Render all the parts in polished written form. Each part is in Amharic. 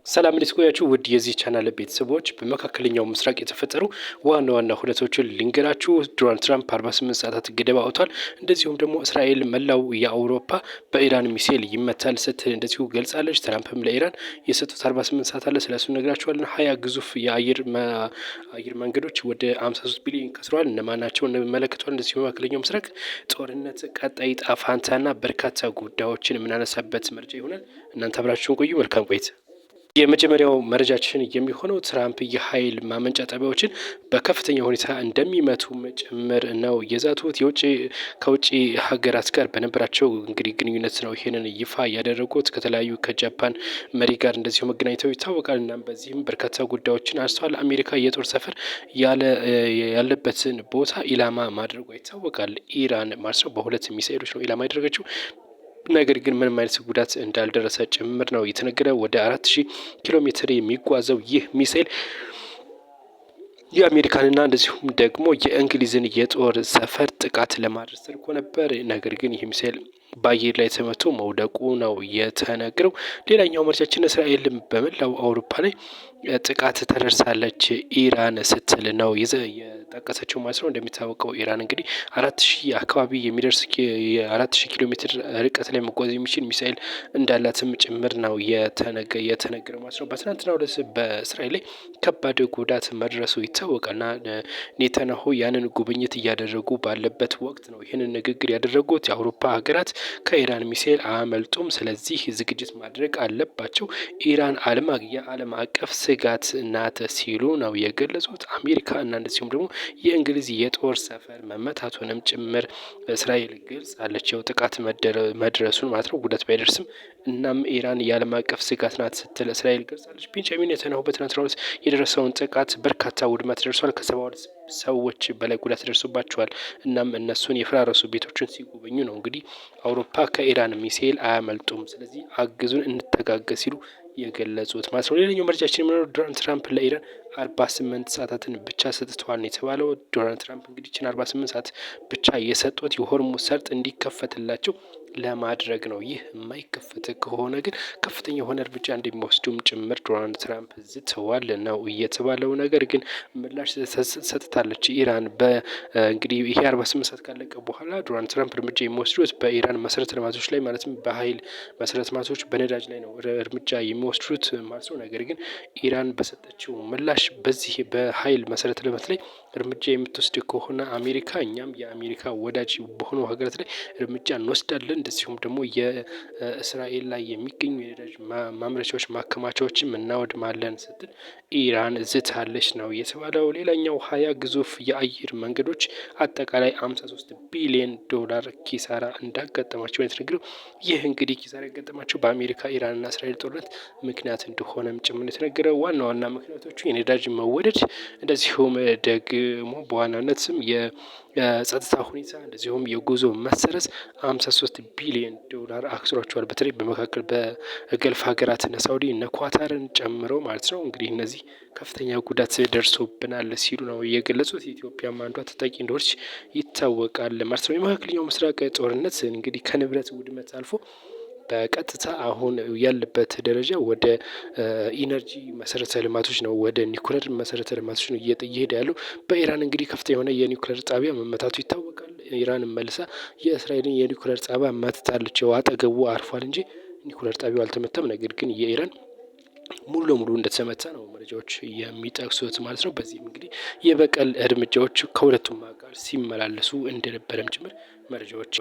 ሰላም እንድትቆያችሁ ውድ የዚህ ቻናል ቤተሰቦች፣ በመካከለኛው ምስራቅ የተፈጠሩ ዋና ዋና ሁነቶችን ልንገራችሁ። ዶናልድ ትራምፕ 48 ሰዓታት ገደብ አውጥቷል። እንደዚሁም ደግሞ እስራኤል መላው የአውሮፓ በኢራን ሚሳኤል ይመታል ስትል እንደዚሁ ገልጻለች። ትራምፕም ለኢራን የሰጡት 48 ሰዓት አለ። ስለሱ ነግራችኋለን። 20 ግዙፍ የአየር መንገዶች ወደ 53 ቢሊዮን ከስረዋል። እነማናቸው እንመለከተዋል። እንደዚሁ በመካከለኛው ምስራቅ ጦርነት ቀጣይ ዕጣ ፈንታና በርካታ ጉዳዮችን የምናነሳበት መረጃ ይሆናል። እናንተ አብራችሁን ቆዩ። መልካም ቆይታ። የመጀመሪያው መረጃችን የሚሆነው ትራምፕ የኃይል ማመንጫ ጣቢያዎችን በከፍተኛ ሁኔታ እንደሚመቱም ጭምር ነው የዛቱት። ከውጭ ሀገራት ጋር በነበራቸው እንግዲህ ግንኙነት ነው ይሄንን ይፋ ያደረጉት። ከተለያዩ ከጃፓን መሪ ጋር እንደዚሁ መገናኘተው ይታወቃል። እናም በዚህም በርካታ ጉዳዮችን አንስተዋል። አሜሪካ የጦር ሰፈር ያለበትን ቦታ ኢላማ ማድረጓ ይታወቃል። ኢራን ማለት ነው በሁለት ሚሳኤሎች ነው ኢላማ ያደረገችው። ነገር ግን ምንም አይነት ጉዳት እንዳልደረሰ ጭምር ነው የተነገረ። ወደ 4000 ኪሎ ሜትር የሚጓዘው ይህ ሚሳኤል የአሜሪካንና እንደዚሁም ደግሞ የእንግሊዝን የጦር ሰፈር ጥቃት ለማድረስ ተልኮ ነበር። ነገር ግን ይህ ሚሳኤል በአየር ላይ ተመቶ መውደቁ ነው የተነገረው። ሌላኛው መረጃችን እስራኤል በመላው አውሮፓ ላይ ጥቃት ተደርሳለች ኢራን ስትል ነው የጠቀሰችው ማለት ነው። እንደሚታወቀው ኢራን እንግዲህ 4000 አካባቢ የሚደርስ የ4000 ኪሎ ሜትር ርቀት ላይ መጓዝ የሚችል ሚሳኤል እንዳላትም ጭምር ነው የተነገረው ማለት ነው። በትናንትናው ዕለት በእስራኤል ላይ ከባድ ጉዳት መድረሱ ይታወቃልና ኔታንያሁ ያንን ጉብኝት እያደረጉ ባለበት ወቅት ነው ይህንን ንግግር ያደረጉት። የአውሮፓ ሀገራት ከኢራን ሚሳኤል አያመልጡም፣ ስለዚህ ዝግጅት ማድረግ አለባቸው። ኢራን የዓለም አቀፍ ስጋት ናት ሲሉ ነው የገለጹት። አሜሪካ እና እንደዚሁም ደግሞ የእንግሊዝ የጦር ሰፈር መመታቱንም ጭምር እስራኤል ገልጻለች። ጥቃት መድረሱን ማለት ነው፣ ጉዳት ባይደርስም። እናም ኢራን የዓለም አቀፍ ስጋት ናት ስትል እስራኤል ገልጻለች። ቤንጃሚን ኔታንያሁ በትናንትናው ዕለት የደረሰውን ጥቃት በርካታ ውድመት ደርሷል። ከ72 ሰዎች በላይ ጉዳት ደርሶባቸዋል። እናም እነሱን የፈራረሱ ቤቶችን ሲጎበኙ ነው እንግዲህ አውሮፓ ከኢራን ሚሳኤል አያመልጡም፣ ስለዚህ አግዙን፣ እንተጋገዝ ሲሉ የገለጹት ማለት ነው። ሌላኛው መረጃችን የሚኖረው ዶናልድ ትራምፕ ለኢራን 48 ሰዓታትን ብቻ ሰጥተዋል ነው የተባለው። ዶናልድ ትራምፕ እንግዲህ 48 ሰዓት ብቻ የሰጡት የሆርሙዝ ሰርጥ እንዲከፈትላቸው ለማድረግ ነው። ይህ የማይከፈት ከሆነ ግን ከፍተኛ የሆነ እርምጃ እንደሚወስዱም ጭምር ዶናልድ ትራምፕ ዝተዋል ነው እየተባለው። ነገር ግን ምላሽ ሰጥታለች ኢራን። እንግዲህ ይሄ 48 ሰዓት ካለቀ በኋላ ዶናልድ ትራምፕ እርምጃ የሚወስዱት በኢራን መሰረተ ልማቶች ላይ ማለትም በኃይል መሰረተ ልማቶች በነዳጅ ላይ ነው እርምጃ የሚወስዱት ማለት ነው። ነገር ግን ኢራን በሰጠችው ምላሽ በዚህ በኃይል መሰረተ ልማት ላይ እርምጃ የምትወስድ ከሆነ አሜሪካ፣ እኛም የአሜሪካ ወዳጅ በሆኑ ሀገራት ላይ እርምጃ እንወስዳለን፣ እንደዚሁም ደግሞ የእስራኤል ላይ የሚገኙ የነዳጅ ማምረቻዎች ማከማቻዎችም እናወድማለን ስትል ኢራን ዝታለች ነው የተባለው። ሌላኛው 20 ግዙፍ የአየር መንገዶች አጠቃላይ 53 ቢሊዮን ዶላር ኪሳራ እንዳጋጠማቸው የተነገረው። ይህ እንግዲህ ኪሳራ ያጋጠማቸው በአሜሪካ ኢራንና እስራኤል ጦርነት ምክንያት እንደሆነም ጭምር የተነገረው። ዋና ዋና ምክንያቶቹ የነዳጅ መወደድ፣ እንደዚሁም ደግሞ በዋናነትም የጸጥታ ሁኔታ፣ እንደዚሁም የጉዞ መሰረዝ 53 ቢሊዮን ዶላር አክስሯቸዋል። በተለይ በመካከል በገልፍ ሀገራት እነ ሳውዲ እነ ኳታርን ጨምሮ ማለት ነው። እንግዲህ እነዚህ ከፍተኛ ጉዳት ደርሶብናል ሲሉ ነው የገለጹት። ኢትዮጵያም አንዷ ተጠቂ እንደሆነች ይታወቃል ማለት ነው። የመካከለኛው ምስራቅ ጦርነት እንግዲህ ከንብረት ውድመት አልፎ በቀጥታ አሁን ያለበት ደረጃ ወደ ኢነርጂ መሰረተ ልማቶች ነው፣ ወደ ኒኩለር መሰረተ ልማቶች ነው እየሄደ ያለው። በኢራን እንግዲህ ከፍተኛ የሆነ የኒኩለር ጣቢያ መመታቱ ይታወቃል። ኢራን መልሳ የእስራኤልን የኒኩለር ጣቢያ መትታለች። አጠገቡ አርፏል እንጂ ኒኩለር ጣቢያው አልተመታም። ነገር ግን የኢራን ሙሉ ለሙሉ እንደተመታ ነው መረጃዎች የሚጠቅሱት ማለት ነው። በዚህም እንግዲህ የበቀል እርምጃዎች ከሁለቱም ጋር ሲመላለሱ እንደነበረም ጭምር መረጃዎች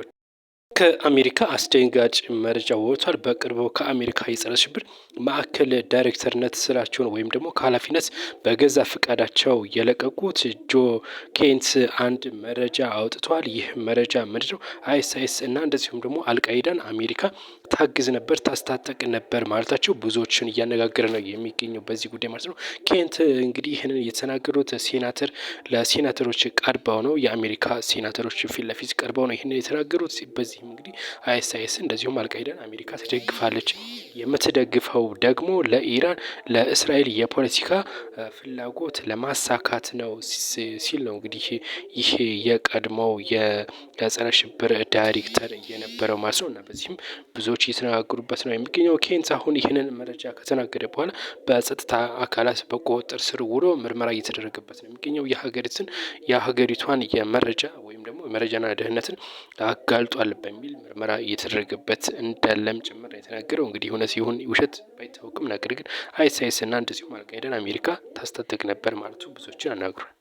ከአሜሪካ አስደንጋጭ መረጃ ወጥቷል። በቅርቡ ከአሜሪካ የጸረ ሽብር ማዕከል ዳይሬክተርነት ስራቸውን ወይም ደግሞ ከኃላፊነት በገዛ ፈቃዳቸው የለቀቁት ጆ ኬንት አንድ መረጃ አውጥተዋል። ይህ መረጃ ምንድነው? አይኤስአይኤስ እና እንደዚሁም ደግሞ አልቃይዳን አሜሪካ ታግዝ ነበር፣ ታስታጠቅ ነበር ማለታቸው ብዙዎችን እያነጋገረ ነው የሚገኘው በዚህ ጉዳይ ማለት ነው። ኬንት እንግዲህ ይህንን የተናገሩት ለሴናተሮች ቀርበው ነው። የአሜሪካ ሴናተሮች ፊት ለፊት ቀርበው ነው ይህንን የተናገሩት። በዚህም እንግዲህ አይኤስአይኤስ እንደዚሁም አልቃይዳን አሜሪካ ትደግፋለች። የምትደግፈው ደግሞ ለኢራን ለእስራኤል የፖለቲካ ፍላጎት ለማሳካት ነው ሲል ነው እንግዲህ ይህ የቀድሞው የጸረ ሽብር ዳይሬክተር የነበረው ማለት ነው። እና በዚህም ብዙዎች ምንጮች እየተነጋገሩበት ነው የሚገኘው። ኬንት አሁን ይህንን መረጃ ከተናገረ በኋላ በጸጥታ አካላት በቁጥጥር ስር ውሎ ምርመራ እየተደረገበት ነው የሚገኘው። የሀገሪቷን የመረጃ ወይም ደግሞ የመረጃና ደህንነትን አጋልጧል በሚል ምርመራ እየተደረገበት እንዳለም ጭምር የተናገረው። እንግዲህ እውነት ይሁን ውሸት ባይታወቅም ነገር ግን አይኤስአይስና እንደዚሁም አልቃይዳን አሜሪካ ታስታጥቅ ነበር ማለቱ ብዙዎችን አናግሯል።